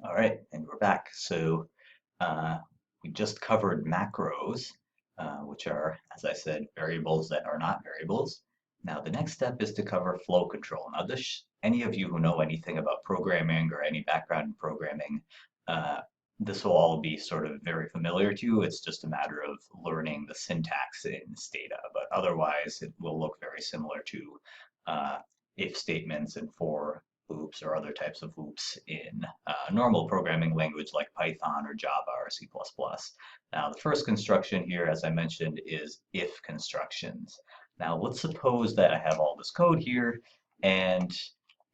All right, and we're back. So uh, we just covered macros, which are, as I said, variables that are not variables. Now the next step is to cover flow control. Now any of you who know anything about programming or any background in programming, uh, this will all be sort of very familiar to you. It's just a matter of learning the syntax in Stata, but otherwise it will look very similar to uh, if statements and for loops or other types of loops in normal programming language like Python or Java or C++. Now, the first construction here, as I mentioned, is if constructions. Now, let's suppose that I have all this code here and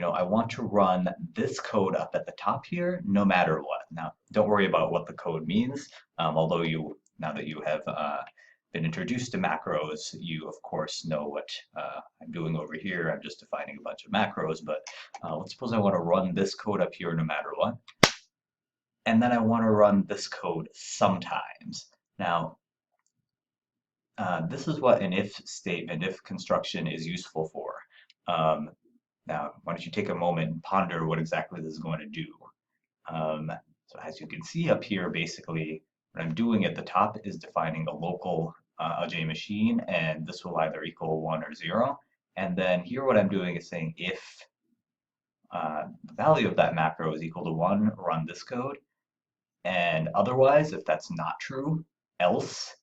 I want to run this code up at the top here no matter what. Now, don't worry about what the code means, although now that you have been introduced to macros, you of course know what I'm doing over here. I'm just defining a bunch of macros, but let's suppose I want to run this code up here no matter what. And then I want to run this code sometimes. Now, this is what an if statement, if construction is useful for. Now, why don't you take a moment and ponder what exactly this is going to do. So as you can see up here, basically, what I'm doing at the top is defining a local J machine, and this will either equal 1 or 0. And then here what I'm doing is saying if the value of that macro is equal to 1, run this code. And otherwise, if that's not true, else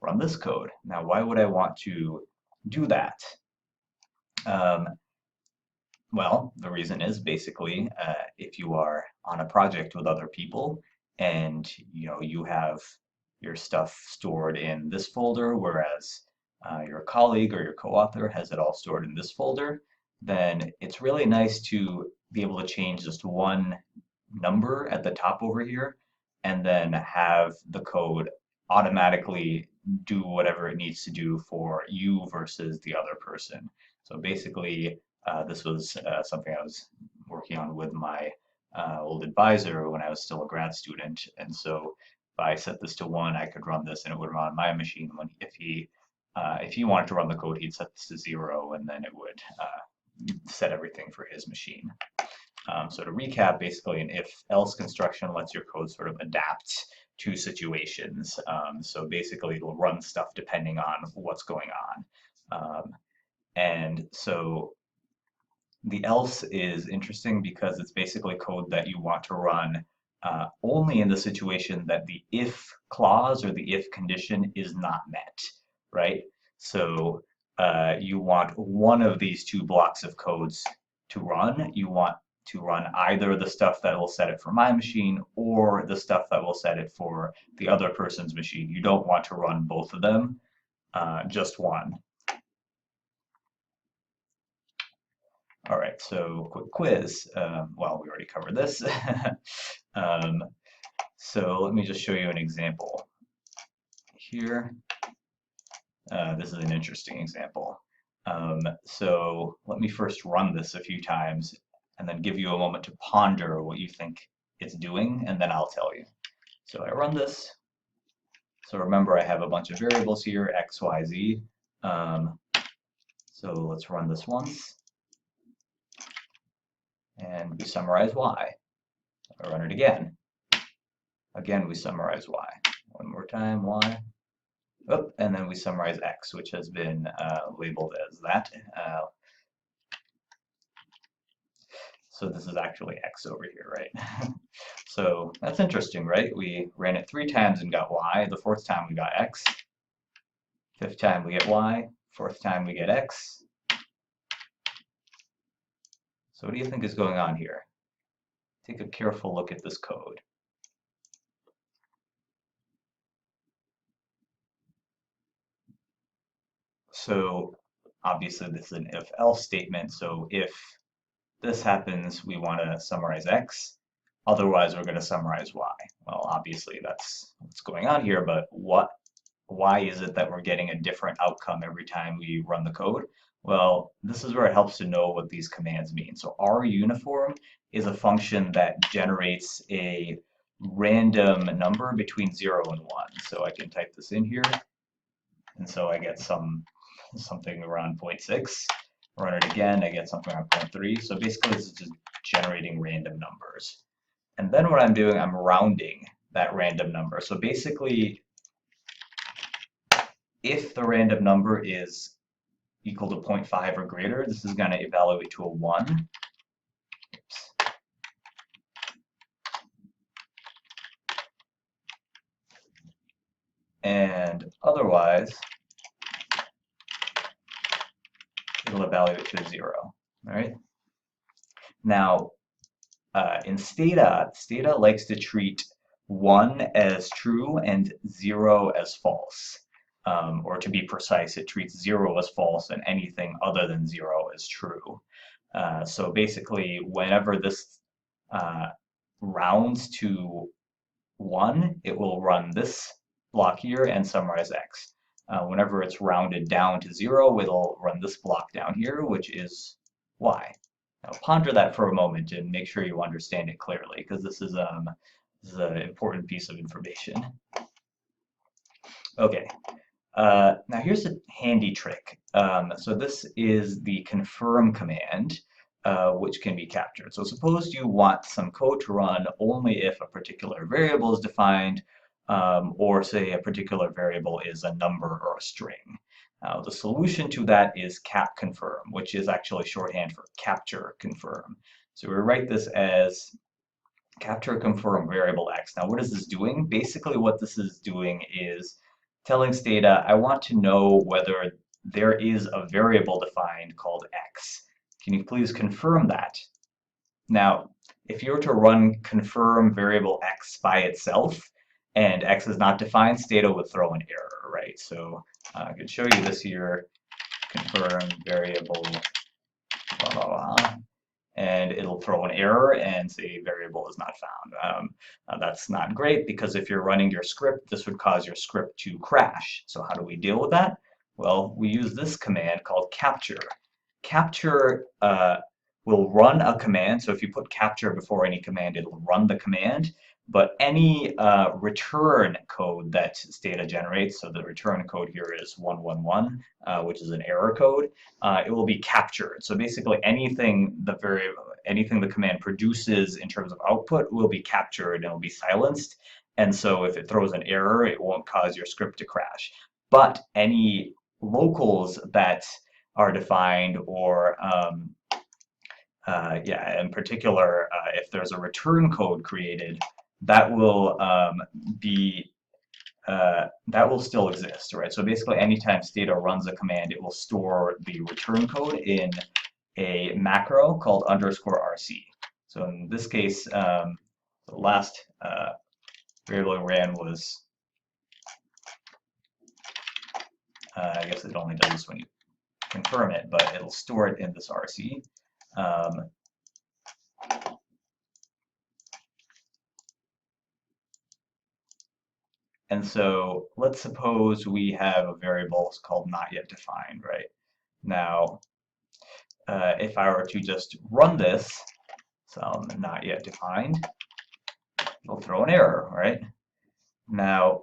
run this code. Now, why would I want to do that? Well, the reason is basically if you are on a project with other people and you have your stuff stored in this folder, whereas your colleague or your co-author has it all stored in this folder, then it's really nice to be able to change just one number at the top over here and then have the code automatically do whatever it needs to do for you versus the other person. So basically, this was something I was working on with my old advisor when I was still a grad student. And so if I set this to 1, I could run this and it would run on my machine. If he wanted to run the code, he'd set this to 0 and then it would set everything for his machine. So to recap, basically an if-else construction lets your code sort of adapt to situations. So basically it'll run stuff depending on what's going on. And so the else is interesting because it's basically code that you want to run only in the situation that the if clause or the if condition is not met, right? So you want one of these two blocks of codes to run. You want to run either the stuff that will set it for my machine or the stuff that will set it for the other person's machine. You don't want to run both of them, just one. All right, so quick quiz. Well, we already covered this. So let me just show you an example here. This is an interesting example. So let me first run this a few times and then give you a moment to ponder what you think it's doing, and then I'll tell you. So I run this. So remember, I have a bunch of variables here, x, y, z. So let's run this once. And we summarize y. I run it again. Again, we summarize y. One more time, y. Oh, and then we summarize x, which has been labeled as that. So this is actually x over here, right? So that's interesting, right? We ran it 3 times and got y. The 4th time we got x. 5th time we get y. 4th time we get x. So what do you think is going on here? Take a careful look at this code. So obviously this is an if-else statement. So if this happens, we want to summarize x. Otherwise, we're going to summarize y. Well, obviously that's what's going on here, but why is it that we're getting a different outcome every time we run the code? Well, this is where it helps to know what these commands mean. So runiform is a function that generates a random number between 0 and 1. So I can type this in here, and so I get something around 0.6. Run it again, I get something around 0.3. So basically this is just generating random numbers. And then what I'm doing, I'm rounding that random number. So basically, if the random number is equal to 0.5 or greater, this is going to evaluate to a 1. Oops. And otherwise, it'll evaluate to a 0. All right. Now, in Stata, Stata likes to treat 1 as true and 0 as false. Or to be precise, it treats 0 as false and anything other than 0 as true. So basically, whenever this rounds to 1, it will run this block here and summarize x. Whenever it's rounded down to 0, it'll run this block down here, which is y. Now ponder that for a moment and make sure you understand it clearly, because this is an important piece of information. Okay, now here's a handy trick. So this is the confirm command, which can be captured. So suppose you want some code to run only if a particular variable is defined, or say a particular variable is a number or a string. Now the solution to that is cap confirm, which is actually shorthand for capture confirm. So we write this as capture confirm variable x. Now what is this doing? Basically what this is doing is telling Stata, I want to know whether there is a variable defined called x. Can you please confirm that? Now, if you were to run confirm variable x by itself and x is not defined, Stata would throw an error, right? So I could show you this here, confirm variable blah, blah, blah, and it'll throw an error and say variable is not found. That's not great because if you're running your script, this would cause your script to crash. So how do we deal with that? Well, we use this command called capture. Capture will run a command. So if you put capture before any command, it'll run the command. But any return code that Stata generates, so the return code here is 111, which is an error code, it will be captured. So basically anything the command produces in terms of output will be captured and will be silenced. And so if it throws an error, it won't cause your script to crash. But any locals that are defined, or yeah, in particular, if there's a return code created, that will that will still exist, right? So basically, anytime Stata runs a command, it will store the return code in a macro called _rc. So in this case, the last variable I ran was, I guess it only does this when you confirm it, but it'll store it in this rc. And so let's suppose we have a variable called not yet defined, right? Now, if I were to just run this, so not yet defined, it'll throw an error, right? Now,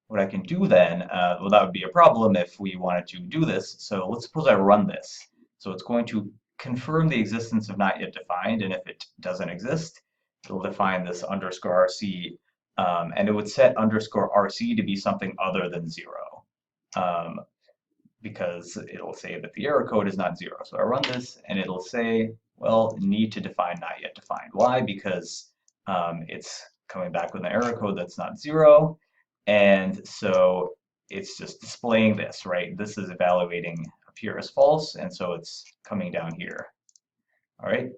what I can do then, well, that would be a problem if we wanted to do this. So let's suppose I run this. So it's going to confirm the existence of not yet defined, and if it doesn't exist, it'll define this _rc, and it would set _rc to be something other than 0. Because it'll say that the error code is not 0. So I run this, and it'll say, well, need to define not yet defined. Why? Because it's coming back with an error code that's not 0, and so it's just displaying this, right? This is evaluating appear as false, and so it's coming down here. All right.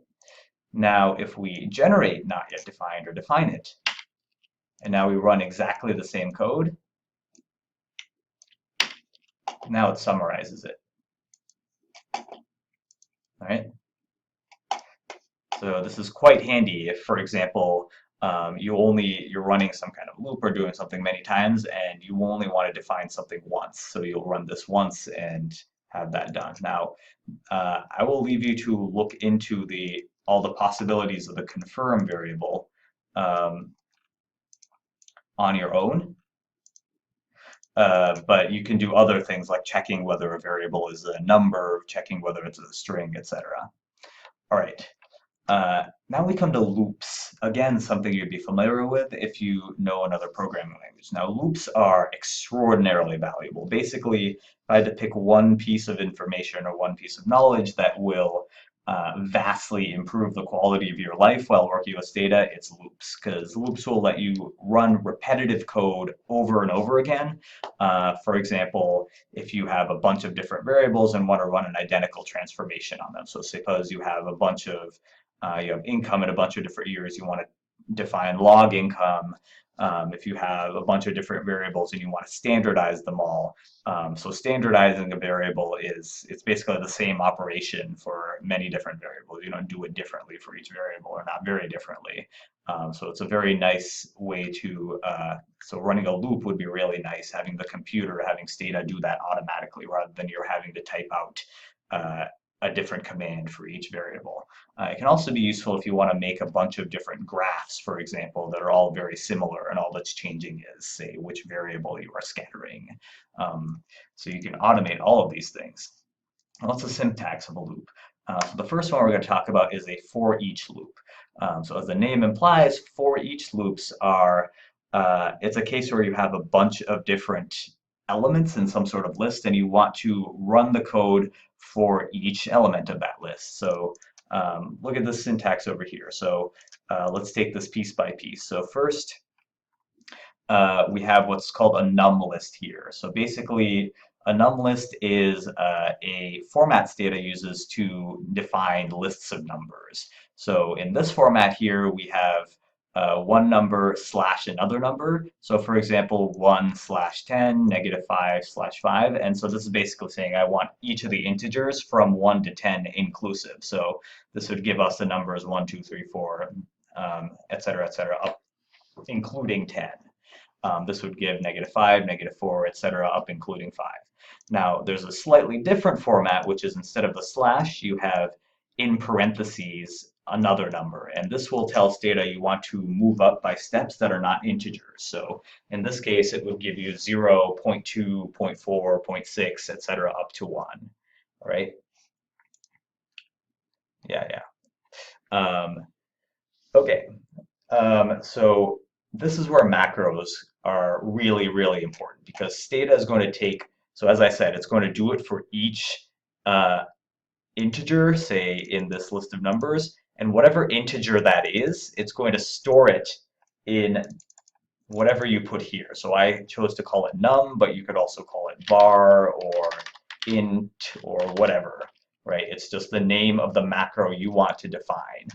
Now, if we generate not yet defined or define it, and now we run exactly the same code, now it summarizes it. All right. So this is quite handy if, for example, you're running some kind of loop or doing something many times, and you only want to define something once. So you'll run this once and have that done. Now, I will leave you to look into all the possibilities of the confirm variable on your own. But you can do other things like checking whether a variable is a number, checking whether it's a string, etc. All right. Now we come to loops. Again, something you'd be familiar with if you know another programming language. Now, loops are extraordinarily valuable. Basically, if I had to pick one piece of information or one piece of knowledge that will vastly improve the quality of your life while working with data, it's loops, because loops will let you run repetitive code over and over again. For example, if you have a bunch of different variables and want to run an identical transformation on them. So suppose you have a bunch of you have income in a bunch of different years. You want to define log income. If you have a bunch of different variables and you want to standardize them all. So standardizing a variable it's basically the same operation for many different variables. You don't do it differently for each variable or not very differently. So it's a very nice way to, so running a loop would be really nice, having the computer, having Stata do that automatically rather than you're having to type out a different command for each variable. It can also be useful if you want to make a bunch of different graphs, for example, that are all very similar and all that's changing is, say, which variable you are scattering. So you can automate all of these things. What's the syntax of a loop? So the first one we're going to talk about is a for each loop. So as the name implies, for each loops are, it's a case where you have a bunch of different elements in some sort of list and you want to run the code for each element of that list. So look at the syntax over here. So let's take this piece by piece. So first, we have what's called a num list here. So basically, a num list is a format Stata uses to define lists of numbers. So in this format here, we have one number slash another number. So for example, 1/10, -5/5. And so this is basically saying I want each of the integers from 1 to 10 inclusive. So this would give us the numbers 1, 2, 3, 4, et cetera, up including 10. This would give -5, -4, etc., up including 5. Now, there's a slightly different format, which is instead of the slash, you have in parentheses another number. And this will tell Stata you want to move up by steps that are not integers. So in this case, it would give you 0, 0.2, 0.4, 0.6, etc., up to 1. All right? Yeah. Okay. So this is where macros are really, really important because Stata is going to take, so as I said, it's going to do it for each integer, say in this list of numbers, and whatever integer that is, it's going to store it in whatever you put here. So I chose to call it num, but you could also call it var or int or whatever, right? It's just the name of the macro you want to define.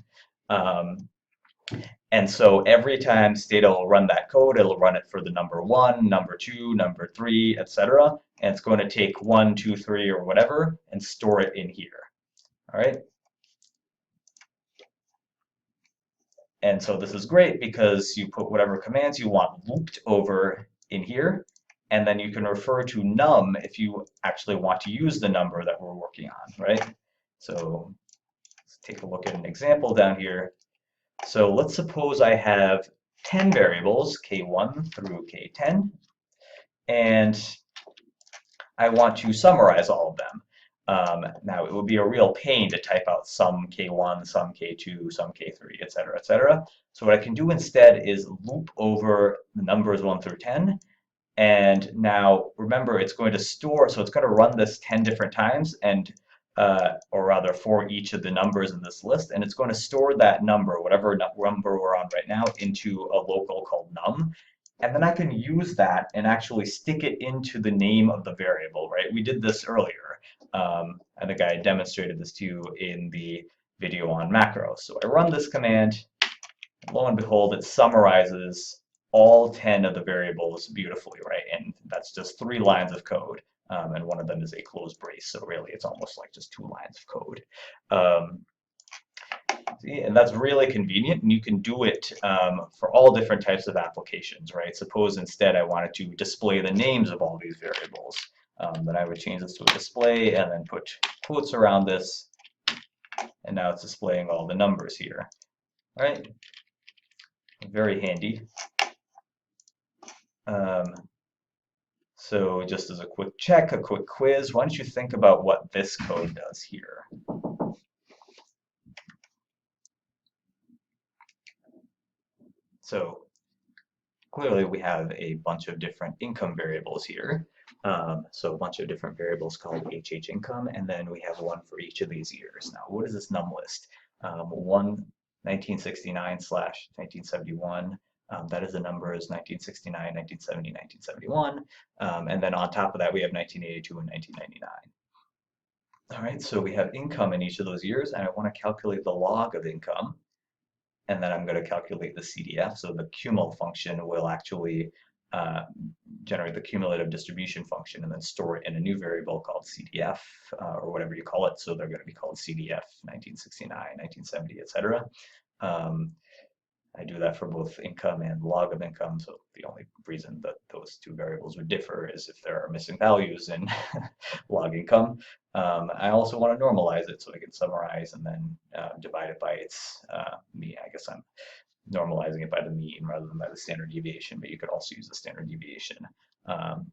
And so every time Stata will run that code, it'll run it for the number 1, number 2, number 3, etc. And it's going to take 1, 2, 3, or whatever and store it in here. All right. And so this is great because you put whatever commands you want looped over in here. And then you can refer to num if you actually want to use the number that we're working on, right? So let's take a look at an example down here. So let's suppose I have 10 variables, k1 through k10, and I want to summarize all of them. Now, it would be a real pain to type out some k1, some k2, some k3, etc., etc. So what I can do instead is loop over the numbers 1 through 10. And now, remember, it's going to store, so it's going to run this 10 different times, and or rather for each of the numbers in this list, and it's going to store that number, whatever number we're on right now, into a local called num. And then I can use that and actually stick it into the name of the variable, right? We did this earlier. I think I demonstrated this to you in the video on macros. So I run this command, and lo and behold, it summarizes all 10 of the variables beautifully, right? And that's just 3 lines of code. And one of them is a closed brace, so really it's almost like just 2 lines of code. And that's really convenient, and you can do it for all different types of applications, right? Suppose instead I wanted to display the names of all these variables. Then I would change this to a display and then put quotes around this, and now it's displaying all the numbers here, right? Very handy. So just as a quick check, a quick quiz, why don't you think about what this code does here? So clearly we have a bunch of different income variables here. So a bunch of different variables called HH income, and then we have one for each of these years. Now, what is this num list? One 1969 slash 1971, that is the numbers 1969, 1970, 1971. And then on top of that, we have 1982 and 1999. All right, so we have income in each of those years, and I want to calculate the log of income, and then I'm going to calculate the CDF. So the cumul function will actually uh, generate the cumulative distribution function and then store it in a new variable called CDF, or whatever you call it. So they're going to be called CDF 1969, 1970, etc. I do that for both income and log of income. So the only reason that those two variables would differ is if there are missing values in log income. I also want to normalize it so I can summarize and then divide it by its mean. I guess I'm normalizing it by the mean rather than by the standard deviation, but you could also use the standard deviation. Um,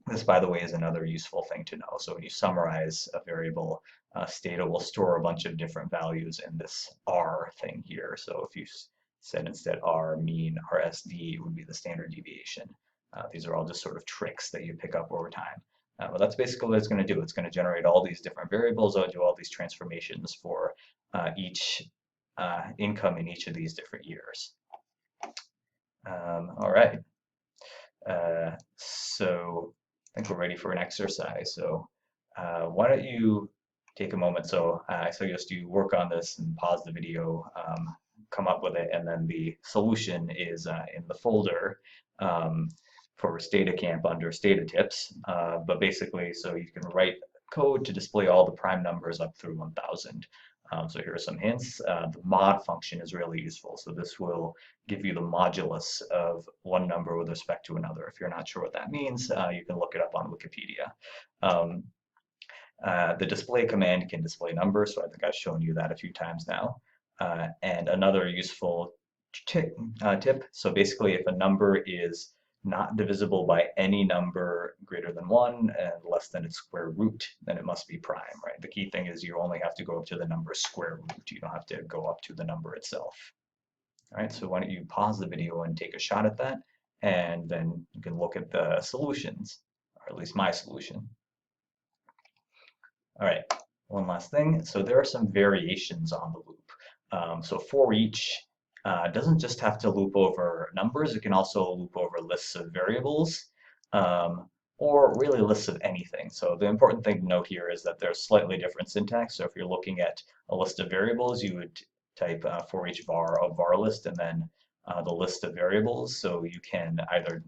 this, by the way, is another useful thing to know. So when you summarize a variable, Stata will store a bunch of different values in this R thing here. So if you said instead R mean, RSD would be the standard deviation. These are all just sort of tricks that you pick up over time. But that's basically what it's going to do. It's going to generate all these different variables. It'll do all these transformations for each income in each of these different years. All right. So I think we're ready for an exercise. So why don't you take a moment? So I suggest you work on this and pause the video, come up with it, and then the solution is in the folder for Stata Camp under Stata Tips. But basically, so you can write code to display all the prime numbers up through 1000. So here are some hints. The mod function is really useful. So this will give you the modulus of one number with respect to another. If you're not sure what that means, you can look it up on Wikipedia. The display command can display numbers, so I think I've shown you that a few times now. And another useful tip, so basically if a number is not divisible by any number greater than 1 and less than its square root, then it must be prime, right? The key thing is you only have to go up to the number's square root. You don't have to go up to the number itself. All right, so why don't you pause the video and take a shot at that, and then you can look at the solutions, or at least my solution. All right, one last thing. So there are some variations on the loop. So for each doesn't just have to loop over numbers, it can also loop over lists of variables, or really lists of anything. So the important thing to note here is that there's slightly different syntax. So if you're looking at a list of variables, you would type for each var of var list and then the list of variables. So you can either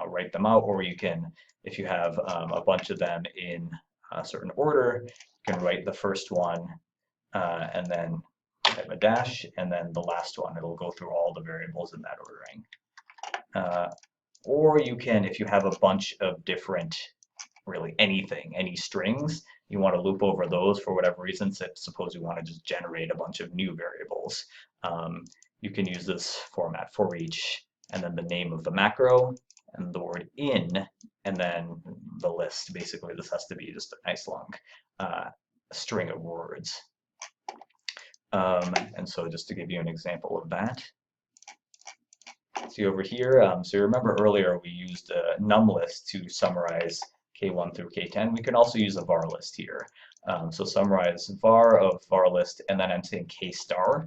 write them out, or you can, if you have a bunch of them in a certain order, you can write the first one and then type a dash, and then the last one, it'll go through all the variables in that ordering. Or you can, if you have a bunch of different, really anything, any strings, you want to loop over those for whatever reason. So suppose you want to just generate a bunch of new variables. You can use this format for each, and then the name of the macro, and the word in, and then the list. Basically, this has to be just a nice long string of words. And so just to give you an example of that, see over here, so you remember earlier we used a num list to summarize K1 through K10. We can also use a var list here. So summarize var of var list, and then I'm saying K star.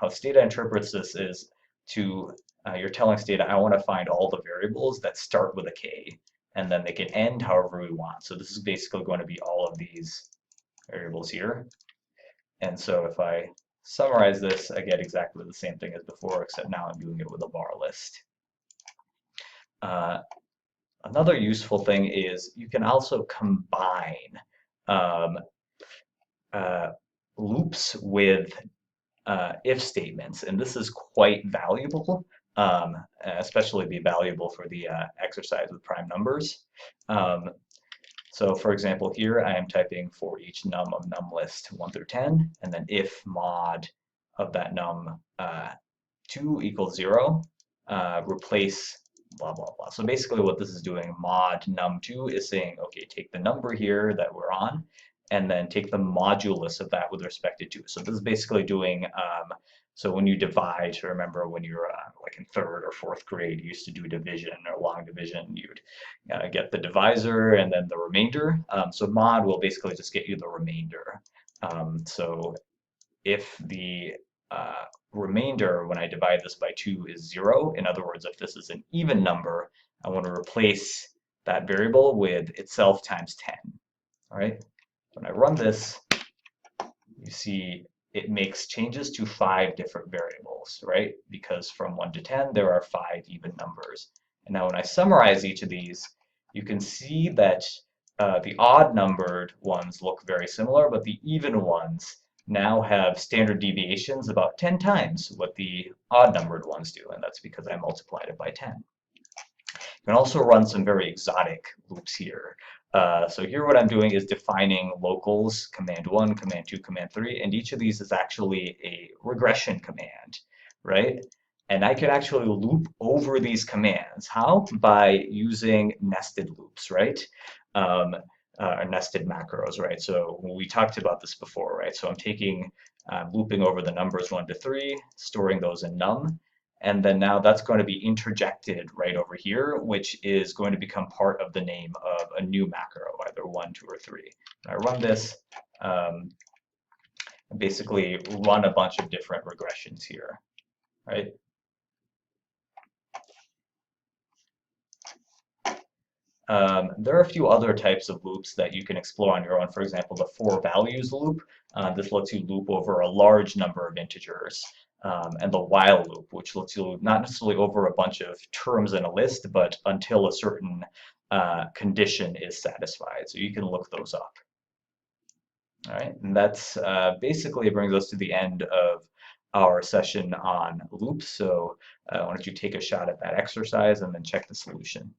How Stata interprets this is to, you're telling Stata, I want to find all the variables that start with a K, and then they can end however we want. So this is basically going to be all of these variables here. And so if I summarize this, I get exactly the same thing as before, except now I'm doing it with a var list. Another useful thing is you can also combine loops with if statements, and this is quite valuable, especially be valuable for the exercise with prime numbers. So for example, here I am typing for each num of num list 1 through 10, and then if mod of that num 2 equals 0, replace blah, blah, blah. So basically what this is doing, mod num2 is saying, okay, take the number here that we're on, and then take the modulus of that with respect to 2. So this is basically doing So when you divide, remember when you're like in third or fourth grade, you used to do division or long division. You'd get the divisor and then the remainder. So mod will basically just get you the remainder. So if the remainder, when I divide this by 2, is 0, in other words, if this is an even number, I want to replace that variable with itself times 10. All right. When I run this, you see it makes changes to 5 different variables, right? Because from 1 to 10, there are 5 even numbers. And now when I summarize each of these, you can see that the odd numbered ones look very similar, but the even ones now have standard deviations about 10 times what the odd numbered ones do, and that's because I multiplied it by 10. You can also run some very exotic loops here. So here what I'm doing is defining locals, command 1, command 2, command 3, and each of these is actually a regression command, right? And I can actually loop over these commands. How? By using nested loops, right? Um, or nested macros, right? So we talked about this before, right? So I'm taking, looping over the numbers 1 to 3, storing those in num, and then now that's going to be interjected right over here, which is going to become part of the name of a new macro, either 1, 2, or 3. When I run this, basically run a bunch of different regressions here, right? There are a few other types of loops that you can explore on your own. For example, the for values loop. This lets you loop over a large number of integers. And the while loop, which lets you loop not necessarily over a bunch of terms in a list, but until a certain condition is satisfied. So you can look those up. All right, and that's basically brings us to the end of our session on loops. So why don't you take a shot at that exercise and then check the solution.